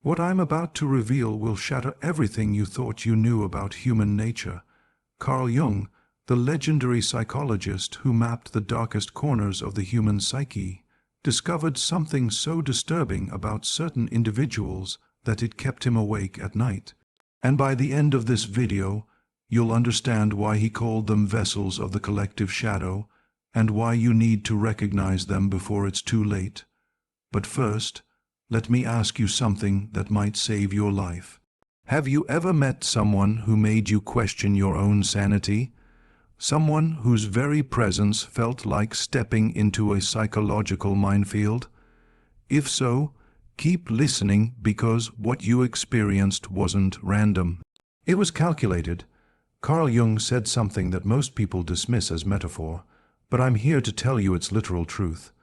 What I'm about to reveal will shatter everything you thought you knew about human nature. Carl Jung, the legendary psychologist who mapped the darkest corners of the human psyche, discovered something so disturbing about certain individuals that it kept him awake at night. And by the end of this video, you'll understand why he called them vessels of the collective shadow, and why you need to recognize them before it's too late. But first, let me ask you something that might save your life. Have you ever met someone who made you question your own sanity? Someone whose very presence felt like stepping into a psychological minefield? If so, keep listening, because what you experienced wasn't random. It was calculated. Carl Jung said something that most people dismiss as metaphor, but I'm here to tell you its literal truth.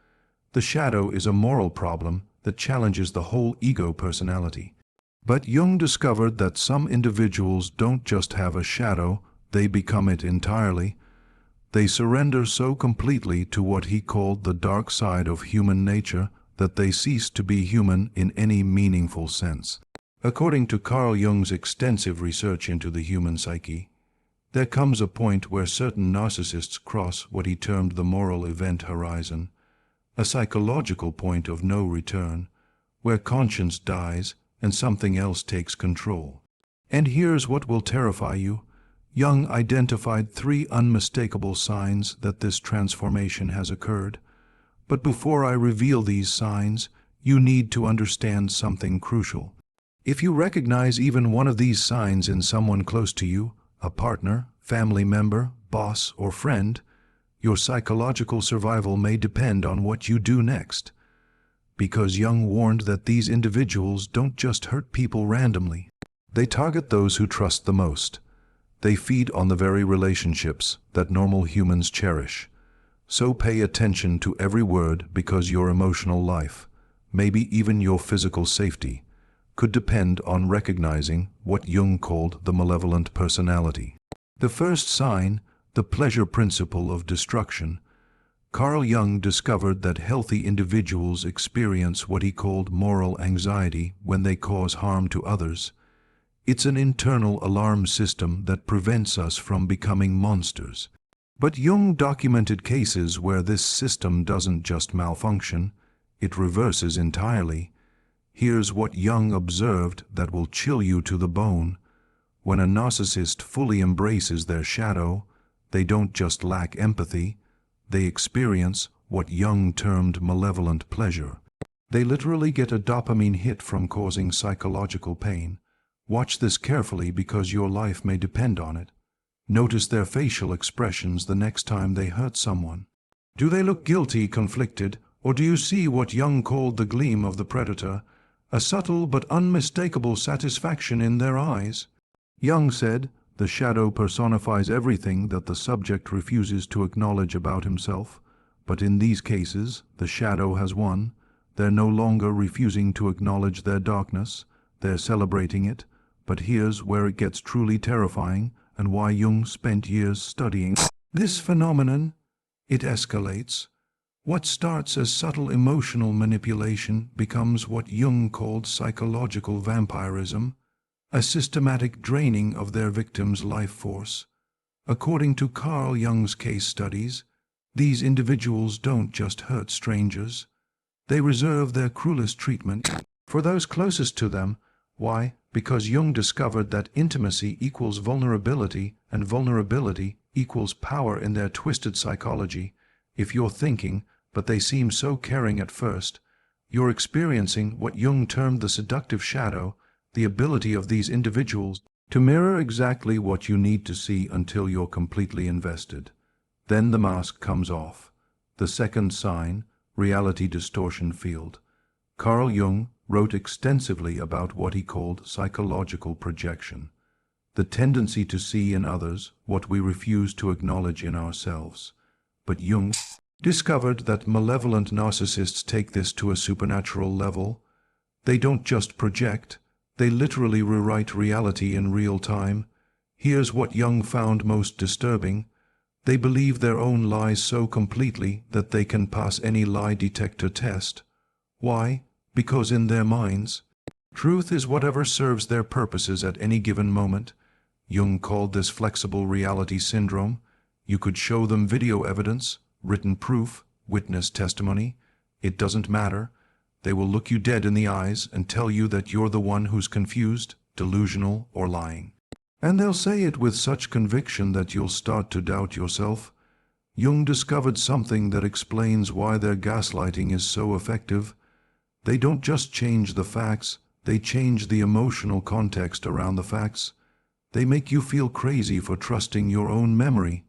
The shadow is a moral problem that challenges the whole ego personality. But Jung discovered that some individuals don't just have a shadow, they become it entirely. They surrender so completely to what he called the dark side of human nature that they cease to be human in any meaningful sense. According to Carl Jung's extensive research into the human psyche, there comes a point where certain narcissists cross what he termed the moral event horizon, a psychological point of no return, where conscience dies and something else takes control. And here's what will terrify you. Jung identified 3 unmistakable signs that this transformation has occurred. But before I reveal these signs, you need to understand something crucial. If you recognize even one of these signs in someone close to you, a partner, family member, boss, or friend, your psychological survival may depend on what you do next. Because Jung warned that these individuals don't just hurt people randomly. They target those who trust the most. They feed on the very relationships that normal humans cherish. So pay attention to every word, because your emotional life, maybe even your physical safety, could depend on recognizing what Jung called the malevolent personality. The first sign, the pleasure principle of destruction. Carl Jung discovered that healthy individuals experience what he called moral anxiety when they cause harm to others. It's an internal alarm system that prevents us from becoming monsters. But Jung documented cases where this system doesn't just malfunction, it reverses entirely. Here's what Jung observed that will chill you to the bone. When a narcissist fully embraces their shadow, they don't just lack empathy, they experience what Jung termed malevolent pleasure. They literally get a dopamine hit from causing psychological pain. Watch this carefully, because your life may depend on it. Notice their facial expressions the next time they hurt someone. Do they look guilty, conflicted, or do you see what Jung called the gleam of the predator, a subtle but unmistakable satisfaction in their eyes? Jung said, the shadow personifies everything that the subject refuses to acknowledge about himself, but in these cases, the shadow has won. They're no longer refusing to acknowledge their darkness, they're celebrating it. But here's where it gets truly terrifying, and why Jung spent years studying this phenomenon. It escalates. What starts as subtle emotional manipulation becomes what Jung called psychological vampirism, a systematic draining of their victim's life force. According to Carl Jung's case studies, these individuals don't just hurt strangers. They reserve their cruelest treatment for those closest to them. Why? Because Jung discovered that intimacy equals vulnerability, and vulnerability equals power in their twisted psychology. If you're thinking, but they seem so caring at first, you're experiencing what Jung termed the seductive shadow, the ability of these individuals to mirror exactly what you need to see until you're completely invested. Then the mask comes off. The second sign, reality distortion field. Carl Jung wrote extensively about what he called psychological projection, the tendency to see in others what we refuse to acknowledge in ourselves. But Jung discovered that malevolent narcissists take this to a supernatural level. They don't just project, they literally rewrite reality in real time. Here's what Jung found most disturbing. They believe their own lies so completely that they can pass any lie detector test. Why? Because in their minds, Truth is whatever serves their purposes at any given moment. Jung called this flexible reality syndrome. You could show them video evidence, written proof, witness testimony. It doesn't matter. They will look you dead in the eyes and tell you that you're the one who's confused, delusional, or lying. And they'll say it with such conviction that you'll start to doubt yourself. Jung discovered something that explains why their gaslighting is so effective. They don't just change the facts, they change the emotional context around the facts. They make you feel crazy for trusting your own memory,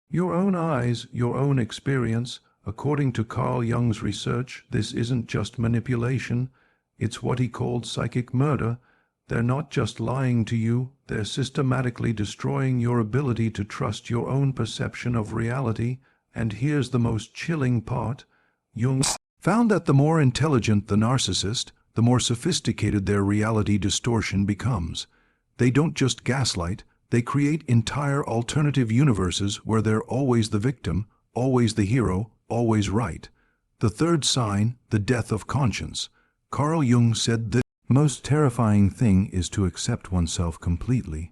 your own eyes, your own experience. According to Carl Jung's research, this isn't just manipulation, it's what he called psychic murder. They're not just lying to you, they're systematically destroying your ability to trust your own perception of reality. And here's the most chilling part. Jung found that the more intelligent the narcissist, the more sophisticated their reality distortion becomes. They don't just gaslight, they create entire alternative universes where they're always the victim, always the hero, always right. The third sign, the death of conscience. Carl Jung said the most terrifying thing is to accept oneself completely.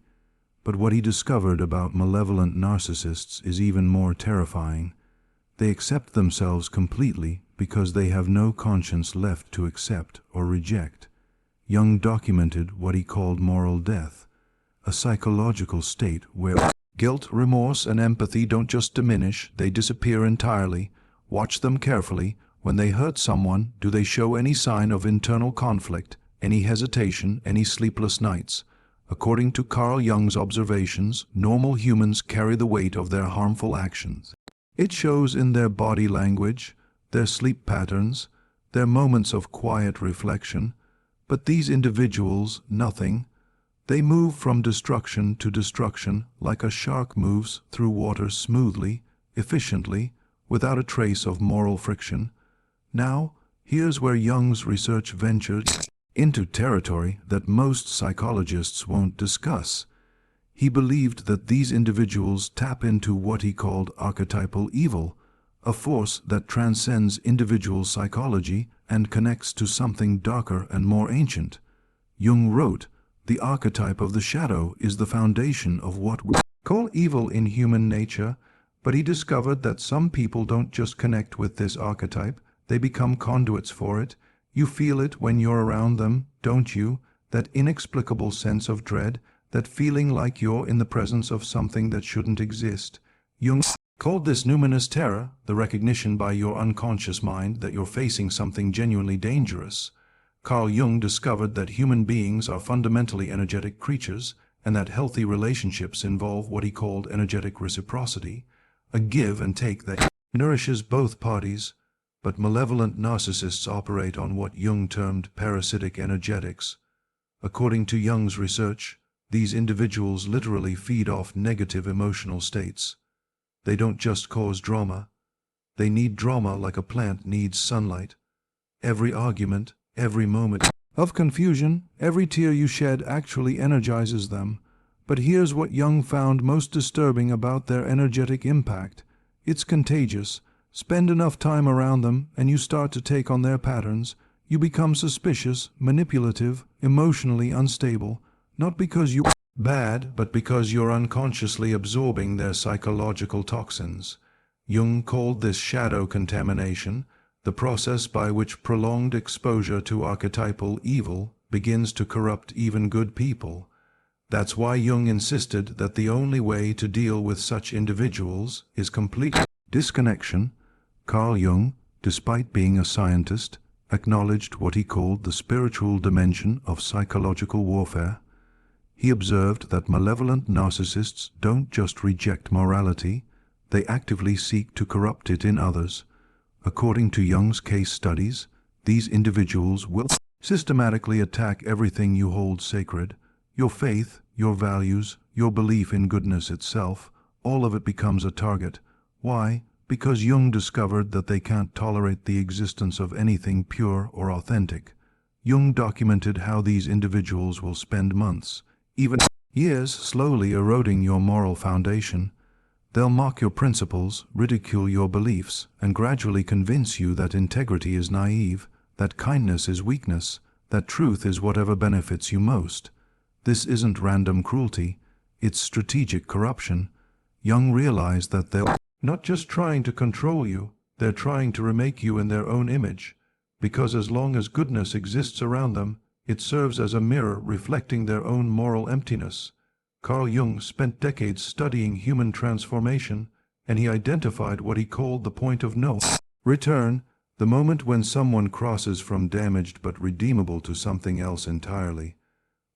But what he discovered about malevolent narcissists is even more terrifying. They accept themselves completely because they have no conscience left to accept or reject. Jung documented what he called moral death, a psychological state where guilt, remorse, and empathy don't just diminish, they disappear entirely. Watch them carefully. When they hurt someone, do they show any sign of internal conflict, any hesitation, any sleepless nights? According to Carl Jung's observations, normal humans carry the weight of their harmful actions. It shows in their body language, their sleep patterns, their moments of quiet reflection. But these individuals, nothing. They move from destruction to destruction like a shark moves through water smoothly, efficiently, without a trace of moral friction. Now, here's where Jung's research ventured into territory that most psychologists won't discuss. He believed that these individuals tap into what he called archetypal evil, a force that transcends individual psychology and connects to something darker and more ancient. Jung wrote, "The archetype of the shadow is the foundation of what we call evil in human nature," but he discovered that some people don't just connect with this archetype, they become conduits for it. You feel it when you're around them, don't you? That inexplicable sense of dread, that feeling like you're in the presence of something that shouldn't exist. Jung called this numinous terror, the recognition by your unconscious mind that you're facing something genuinely dangerous. Carl Jung discovered that human beings are fundamentally energetic creatures, and that healthy relationships involve what he called energetic reciprocity, a give and take that nourishes both parties. But malevolent narcissists operate on what Jung termed parasitic energetics. According to Jung's research, these individuals literally feed off negative emotional states. They don't just cause drama. They need drama like a plant needs sunlight. Every argument, every moment of confusion, every tear you shed actually energizes them. But here's what Jung found most disturbing about their energetic impact. It's contagious. Spend enough time around them, and you start to take on their patterns. You become suspicious, manipulative, emotionally unstable, not because you're bad, but because you're unconsciously absorbing their psychological toxins. Jung called this shadow contamination, the process by which prolonged exposure to archetypal evil begins to corrupt even good people. That's why Jung insisted that the only way to deal with such individuals is complete disconnection. Carl Jung, despite being a scientist, acknowledged what he called the spiritual dimension of psychological warfare. He observed that malevolent narcissists don't just reject morality, they actively seek to corrupt it in others. According to Jung's case studies, these individuals will systematically attack everything you hold sacred. Your faith, your values, your belief in goodness itself, all of it becomes a target. Why? Because Jung discovered that they can't tolerate the existence of anything pure or authentic. Jung documented how these individuals will spend months, even years, slowly eroding your moral foundation. They'll mock your principles, ridicule your beliefs, and gradually convince you that integrity is naive, that kindness is weakness, that truth is whatever benefits you most. This isn't random cruelty, it's strategic corruption. Jung realized that they're not just trying to control you, they're trying to remake you in their own image, because as long as goodness exists around them, it serves as a mirror reflecting their own moral emptiness. Carl Jung spent decades studying human transformation, and he identified what he called the point of no return, the moment when someone crosses from damaged but redeemable to something else entirely.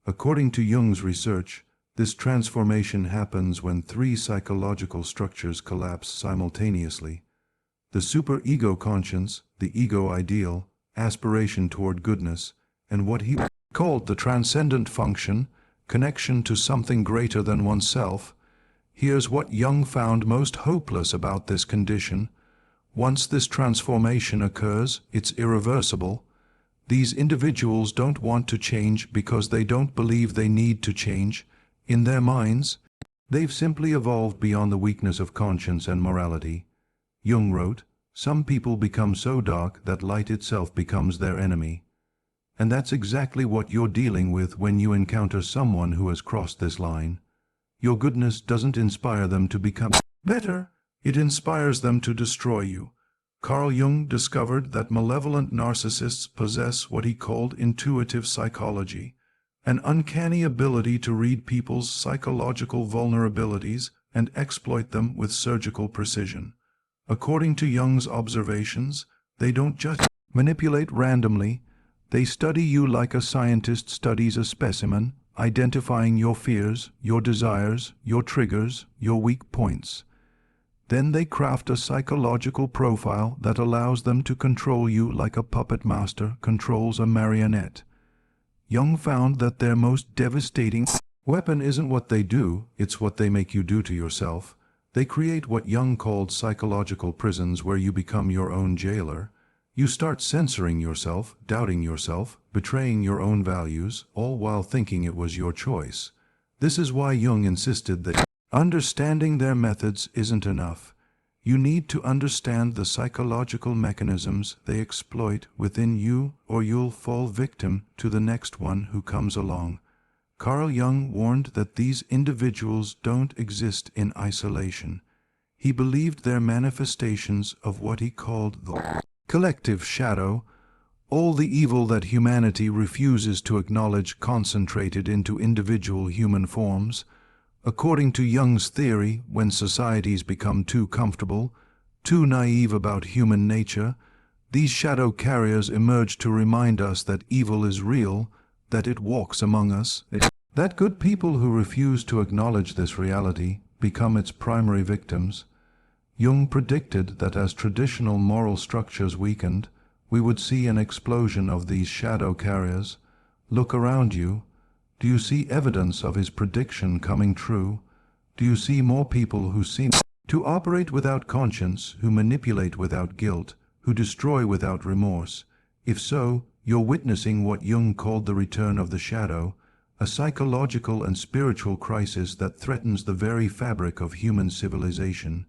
According to Jung's research, this transformation happens when three psychological structures collapse simultaneously: the superego conscience, the ego ideal, aspiration toward goodness, and what he called the transcendent function, connection to something greater than oneself. Here's what Jung found most hopeless about this condition. Once this transformation occurs, it's irreversible. These individuals don't want to change because they don't believe they need to change. In their minds, they've simply evolved beyond the weakness of conscience and morality. Jung wrote, "Some people become so dark that light itself becomes their enemy." And that's exactly what you're dealing with when you encounter someone who has crossed this line. Your goodness doesn't inspire them to become better, it inspires them to destroy you. Carl Jung discovered that malevolent narcissists possess what he called intuitive psychology, an uncanny ability to read people's psychological vulnerabilities and exploit them with surgical precision. According to Jung's observations, they don't just manipulate randomly, they study you like a scientist studies a specimen, identifying your fears, your desires, your triggers, your weak points. Then they craft a psychological profile that allows them to control you like a puppet master controls a marionette. Jung found that their most devastating weapon isn't what they do, it's what they make you do to yourself. They create what Jung called psychological prisons where you become your own jailer. You start censoring yourself, doubting yourself, betraying your own values, all while thinking it was your choice. This is why Jung insisted that understanding their methods isn't enough. You need to understand the psychological mechanisms they exploit within you, or you'll fall victim to the next one who comes along. Carl Jung warned that these individuals don't exist in isolation. He believed they're manifestations of what he called the collective shadow, all the evil that humanity refuses to acknowledge concentrated into individual human forms. According to Jung's theory, when societies become too comfortable, too naive about human nature, these shadow carriers emerge to remind us that evil is real, that it walks among us, that good people who refuse to acknowledge this reality become its primary victims. Jung predicted that as traditional moral structures weakened, we would see an explosion of these shadow carriers. Look around you. Do you see evidence of his prediction coming true? Do you see more people who seem to operate without conscience, who manipulate without guilt, who destroy without remorse? If so, you're witnessing what Jung called the return of the shadow, a psychological and spiritual crisis that threatens the very fabric of human civilization.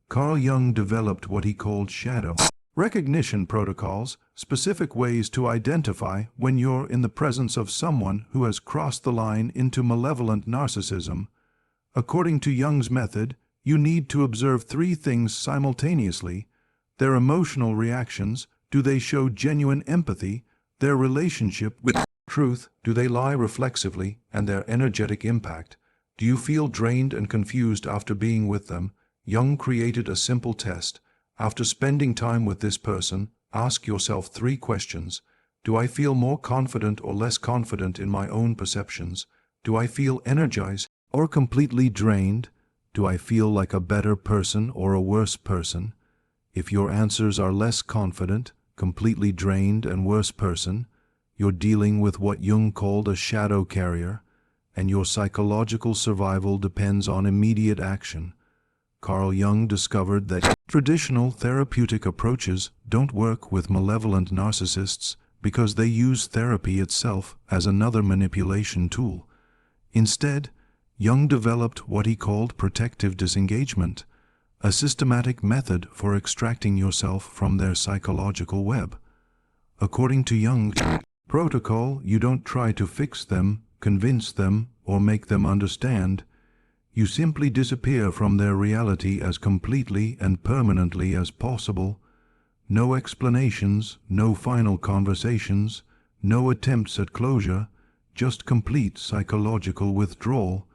Carl Jung developed what he called shadow recognition protocols, specific ways to identify when you're in the presence of someone who has crossed the line into malevolent narcissism. According to Jung's method, you need to observe three things simultaneously: their emotional reactions, do they show genuine empathy, their relationship with truth, do they lie reflexively, and their energetic impact. Do you feel drained and confused after being with them? Jung created a simple test. After spending time with this person, ask yourself three questions. Do I feel more confident or less confident in my own perceptions? Do I feel energized or completely drained? Do I feel like a better person or a worse person? If your answers are less confident, completely drained, and worse person, you're dealing with what Jung called a shadow carrier, and your psychological survival depends on immediate action. Carl Jung discovered that traditional therapeutic approaches don't work with malevolent narcissists because they use therapy itself as another manipulation tool. Instead, Jung developed what he called protective disengagement, a systematic method for extracting yourself from their psychological web. According to Jung, Protocol, you don't try to fix them, convince them, or make them understand. You simply disappear from their reality as completely and permanently as possible. No explanations, no final conversations, no attempts at closure, just complete psychological withdrawal.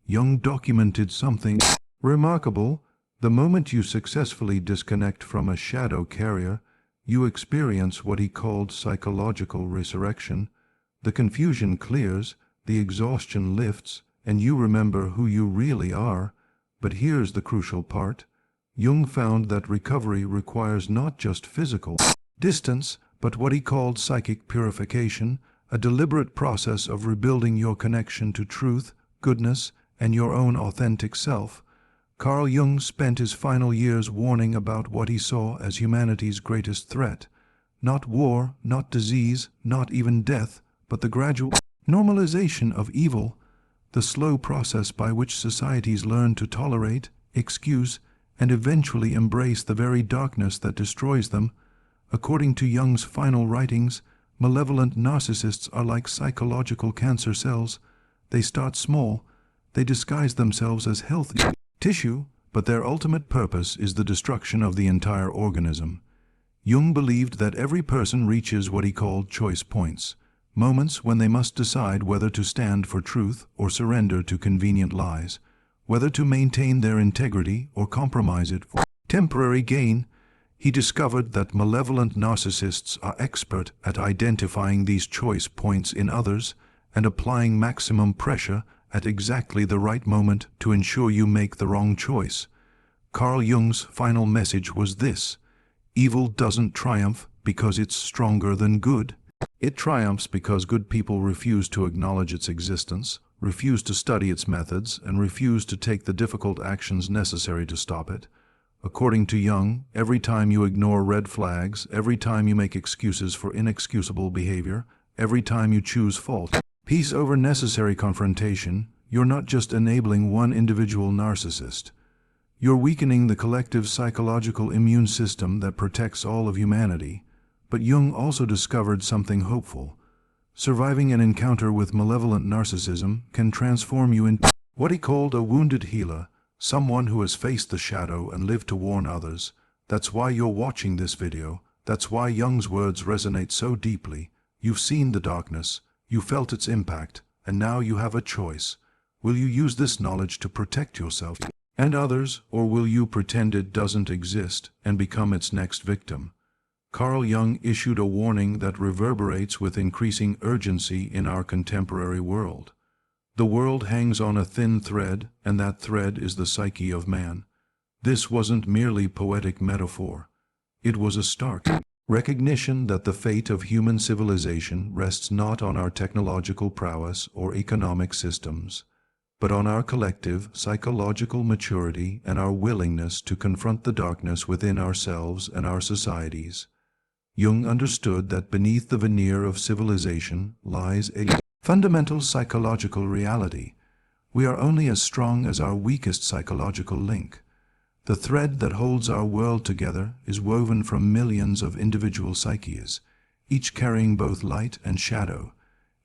Jung documented something remarkable. The moment you successfully disconnect from a shadow carrier, you experience what he called psychological resurrection. The confusion clears, the exhaustion lifts, and you remember who you really are. But here's the crucial part. Jung found that recovery requires not just physical distance, but what he called psychic purification, a deliberate process of rebuilding your connection to truth, goodness, and your own authentic self. Carl Jung spent his final years warning about what he saw as humanity's greatest threat. Not war, not disease, not even death, but the gradual normalization of evil, the slow process by which societies learn to tolerate, excuse, and eventually embrace the very darkness that destroys them. According to Jung's final writings, malevolent narcissists are like psychological cancer cells. They start small, they disguise themselves as healthy tissue, but their ultimate purpose is the destruction of the entire organism. Jung believed that every person reaches what he called choice points, moments when they must decide whether to stand for truth or surrender to convenient lies, whether to maintain their integrity or compromise it for temporary gain. He discovered that malevolent narcissists are expert at identifying these choice points in others and applying maximum pressure at exactly the right moment to ensure you make the wrong choice. Carl Jung's final message was this: evil doesn't triumph because it's stronger than good. It triumphs because good people refuse to acknowledge its existence, refuse to study its methods, and refuse to take the difficult actions necessary to stop it. According to Jung, every time you ignore red flags, every time you make excuses for inexcusable behavior, every time you choose fault, peace over necessary confrontation, you're not just enabling one individual narcissist. You're weakening the collective psychological immune system that protects all of humanity. But Jung also discovered something hopeful. Surviving an encounter with malevolent narcissism can transform you into what he called a wounded healer, someone who has faced the shadow and lived to warn others. That's why you're watching this video. That's why Jung's words resonate so deeply. You've seen the darkness, you felt its impact, and now you have a choice. Will you use this knowledge to protect yourself and others, or will you pretend it doesn't exist and become its next victim? Carl Jung issued a warning that reverberates with increasing urgency in our contemporary world. The world hangs on a thin thread, and that thread is the psyche of man. This wasn't merely poetic metaphor. It was a stark recognition that the fate of human civilization rests not on our technological prowess or economic systems, but on our collective psychological maturity and our willingness to confront the darkness within ourselves and our societies. Jung understood that beneath the veneer of civilization lies a fundamental psychological reality. We are only as strong as our weakest psychological link. The thread that holds our world together is woven from millions of individual psyches, each carrying both light and shadow,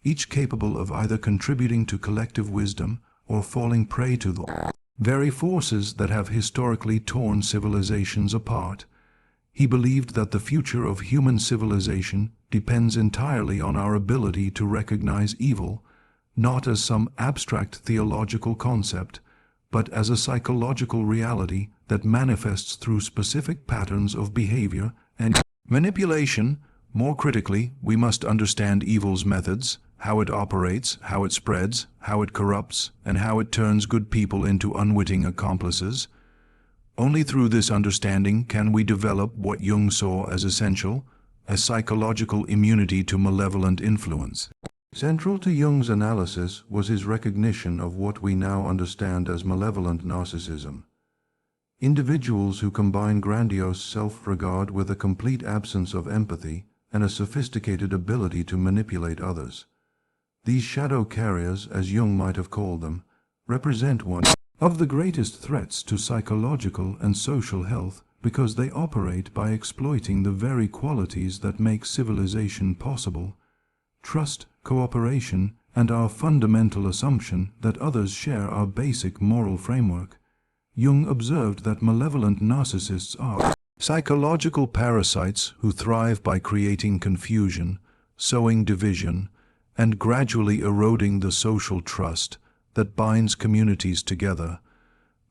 each capable of either contributing to collective wisdom or falling prey to the very forces that have historically torn civilizations apart. He believed that the future of human civilization depends entirely on our ability to recognize evil, not as some abstract theological concept, but as a psychological reality that manifests through specific patterns of behavior and manipulation. More critically, we must understand evil's methods, how it operates, how it spreads, how it corrupts, and how it turns good people into unwitting accomplices. Only through this understanding can we develop what Jung saw as essential, a psychological immunity to malevolent influence. Central to Jung's analysis was his recognition of what we now understand as malevolent narcissism. Individuals who combine grandiose self-regard with a complete absence of empathy and a sophisticated ability to manipulate others. These shadow carriers, as Jung might have called them, represent one of the greatest threats to psychological and social health because they operate by exploiting the very qualities that make civilization possible. trust, cooperation, and our fundamental assumption that others share our basic moral framework. Jung observed that malevolent narcissists are psychological parasites who thrive by creating confusion, sowing division, and gradually eroding the social trust that binds communities together.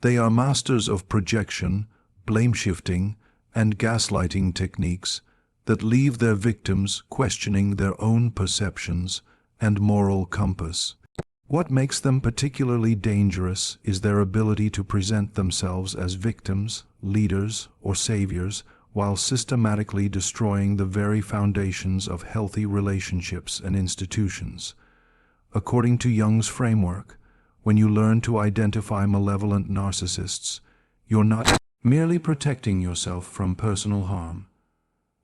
They are masters of projection, blame-shifting, and gaslighting techniques that leave their victims questioning their own perceptions and moral compass. What makes them particularly dangerous is their ability to present themselves as victims, leaders, or saviors, while systematically destroying the very foundations of healthy relationships and institutions. According to Jung's framework, when you learn to identify malevolent narcissists, you're not merely protecting yourself from personal harm.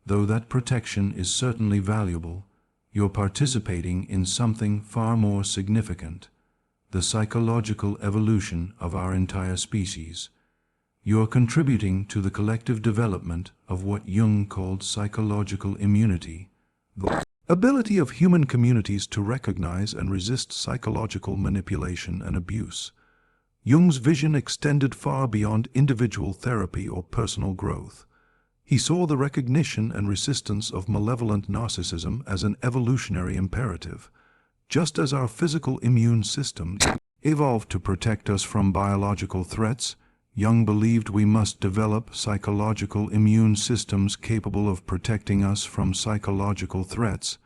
Though that protection is certainly valuable, you're participating in something far more significant: the psychological evolution of our entire species. You're contributing to the collective development of what Jung called psychological immunity, the ability of human communities to recognize and resist psychological manipulation and abuse. Jung's vision extended far beyond individual therapy or personal growth. He saw the recognition and resistance of malevolent narcissism as an evolutionary imperative. Just as our physical immune system evolved to protect us from biological threats, Jung believed we must develop psychological immune systems capable of protecting us from psychological threats.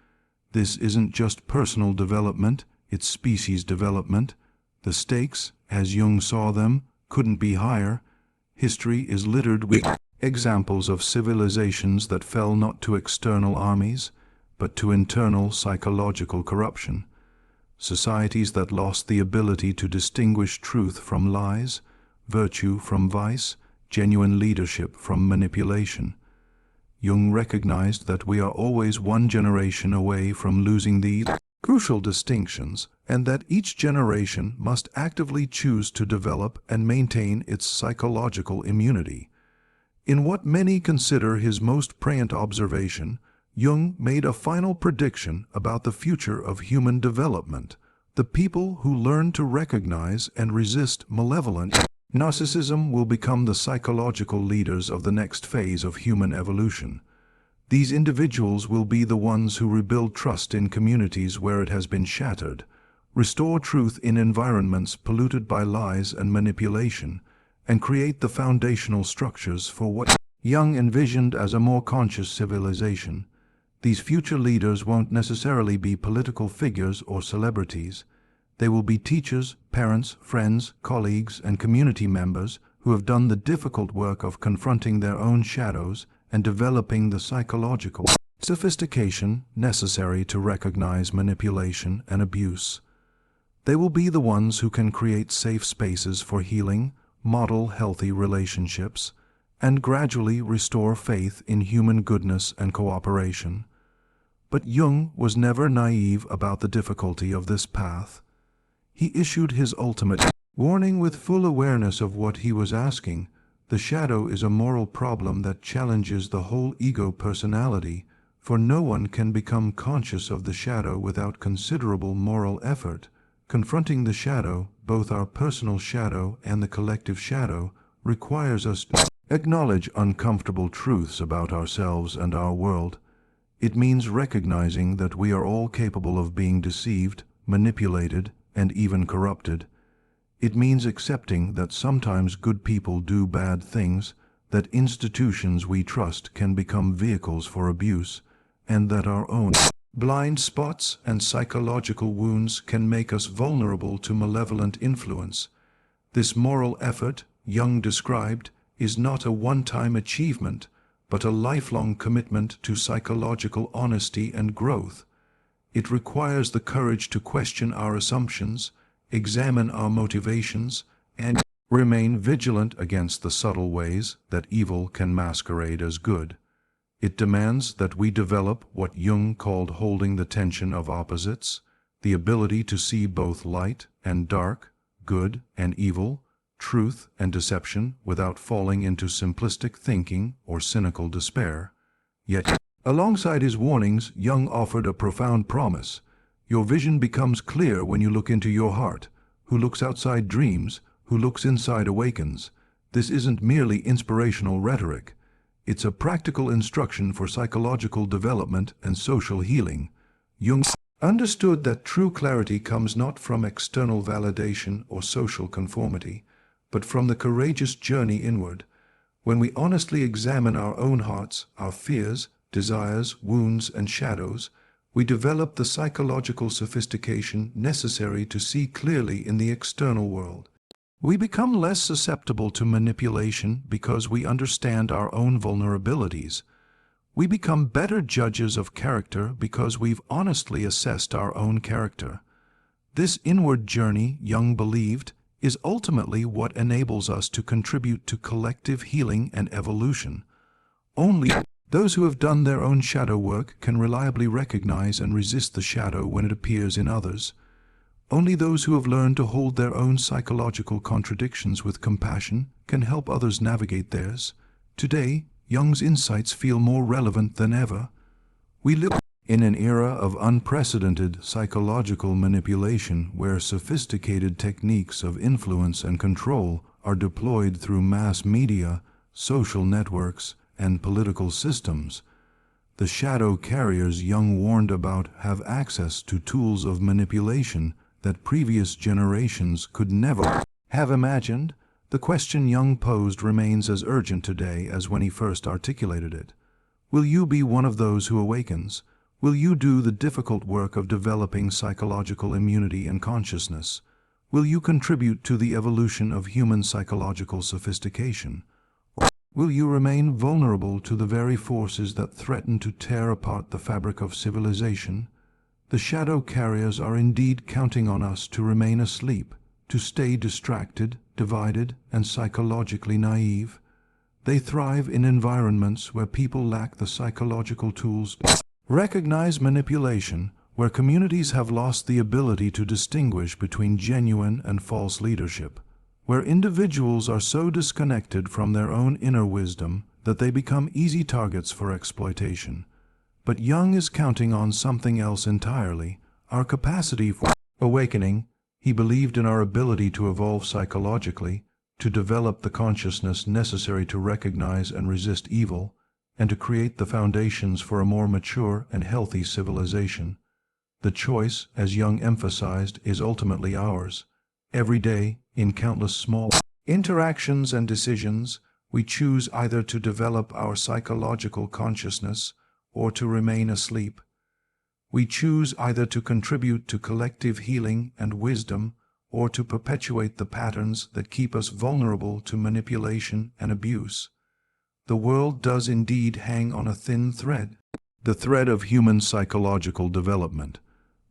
This isn't just personal development, it's species development. The stakes, as Jung saw them, couldn't be higher. History is littered with examples of civilizations that fell not to external armies, but to internal psychological corruption. Societies that lost the ability to distinguish truth from lies, virtue from vice, genuine leadership from manipulation. Jung recognized that we are always one generation away from losing these crucial distinctions, and that each generation must actively choose to develop and maintain its psychological immunity. In what many consider his most pregnant observation, Jung made a final prediction about the future of human development: the people who learn to recognize and resist malevolent narcissism will become the psychological leaders of the next phase of human evolution. These individuals will be the ones who rebuild trust in communities where it has been shattered, restore truth in environments polluted by lies and manipulation, and create the foundational structures for what Jung envisioned as a more conscious civilization. These future leaders won't necessarily be political figures or celebrities. They will be teachers, parents, friends, colleagues, and community members who have done the difficult work of confronting their own shadows and developing the psychological sophistication necessary to recognize manipulation and abuse. They will be the ones who can create safe spaces for healing, model healthy relationships, and gradually restore faith in human goodness and cooperation. But Jung was never naive about the difficulty of this path. He issued his ultimate warning with full awareness of what he was asking. The shadow is a moral problem that challenges the whole ego personality, for no one can become conscious of the shadow without considerable moral effort. Confronting the shadow, both our personal shadow and the collective shadow, requires us to acknowledge uncomfortable truths about ourselves and our world. It means recognizing that we are all capable of being deceived, manipulated, and even corrupted. It means accepting that sometimes good people do bad things, that institutions we trust can become vehicles for abuse, and that our own blind spots and psychological wounds can make us vulnerable to malevolent influence. This moral effort, Jung described, is not a one-time achievement, but a lifelong commitment to psychological honesty and growth. It requires the courage to question our assumptions, examine our motivations, and remain vigilant against the subtle ways that evil can masquerade as good. It demands that we develop what Jung called holding the tension of opposites, the ability to see both light and dark, good and evil, truth and deception without falling into simplistic thinking or cynical despair. Yet Alongside his warnings, Jung offered a profound promise. Your vision becomes clear when you look into your heart. Who looks outside dreams, who looks inside awakens. This isn't merely inspirational rhetoric. It's a practical instruction for psychological development and social healing. Jung understood that true clarity comes not from external validation or social conformity, but from the courageous journey inward. When we honestly examine our own hearts, our fears, desires, wounds, and shadows, we develop the psychological sophistication necessary to see clearly in the external world. We become less susceptible to manipulation because we understand our own vulnerabilities. We become better judges of character because we've honestly assessed our own character. This inward journey, Jung believed, is ultimately what enables us to contribute to collective healing and evolution. Only those who have done their own shadow work can reliably recognize and resist the shadow when it appears in others. Only those who have learned to hold their own psychological contradictions with compassion can help others navigate theirs. Today, Jung's insights feel more relevant than ever. We live in an era of unprecedented psychological manipulation where sophisticated techniques of influence and control are deployed through mass media, social networks, and political systems. The shadow carriers Jung warned about have access to tools of manipulation that previous generations could never have imagined. The question Jung posed remains as urgent today as when he first articulated it. Will you be one of those who awakens? Will you do the difficult work of developing psychological immunity and consciousness? Will you contribute to the evolution of human psychological sophistication? Will you remain vulnerable to the very forces that threaten to tear apart the fabric of civilization? The shadow carriers are indeed counting on us to remain asleep, to stay distracted, divided, and psychologically naive. They thrive in environments where people lack the psychological tools to recognize manipulation, where communities have lost the ability to distinguish between genuine and false leadership, where individuals are so disconnected from their own inner wisdom that they become easy targets for exploitation. But Jung is counting on something else entirely, our capacity for awakening. He believed in our ability to evolve psychologically, to develop the consciousness necessary to recognize and resist evil, and to create the foundations for a more mature and healthy civilization. The choice, as Jung emphasized, is ultimately ours. Every day, in countless small interactions and decisions, we choose either to develop our psychological consciousness or to remain asleep. We choose either to contribute to collective healing and wisdom or to perpetuate the patterns that keep us vulnerable to manipulation and abuse. The world does indeed hang on a thin thread, the thread of human psychological development.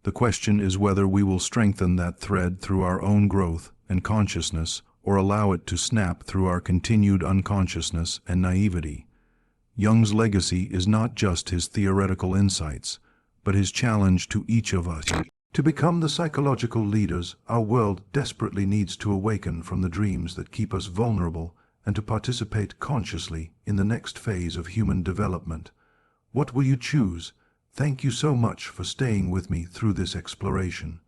The question is whether we will strengthen that thread through our own growth and consciousness or allow it to snap through our continued unconsciousness and naivety. Jung's legacy is not just his theoretical insights, but his challenge to each of us. To become the psychological leaders our world desperately needs to awaken from the dreams that keep us vulnerable and to participate consciously in the next phase of human development. What will you choose? Thank you so much for staying with me through this exploration.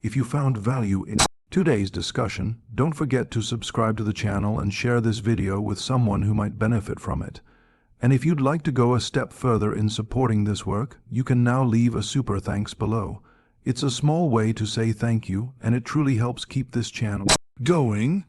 If you found value in today's discussion, don't forget to subscribe to the channel and share this video with someone who might benefit from it. And if you'd like to go a step further in supporting this work, you can now leave a super thanks below. It's a small way to say thank you, and it truly helps keep this channel going.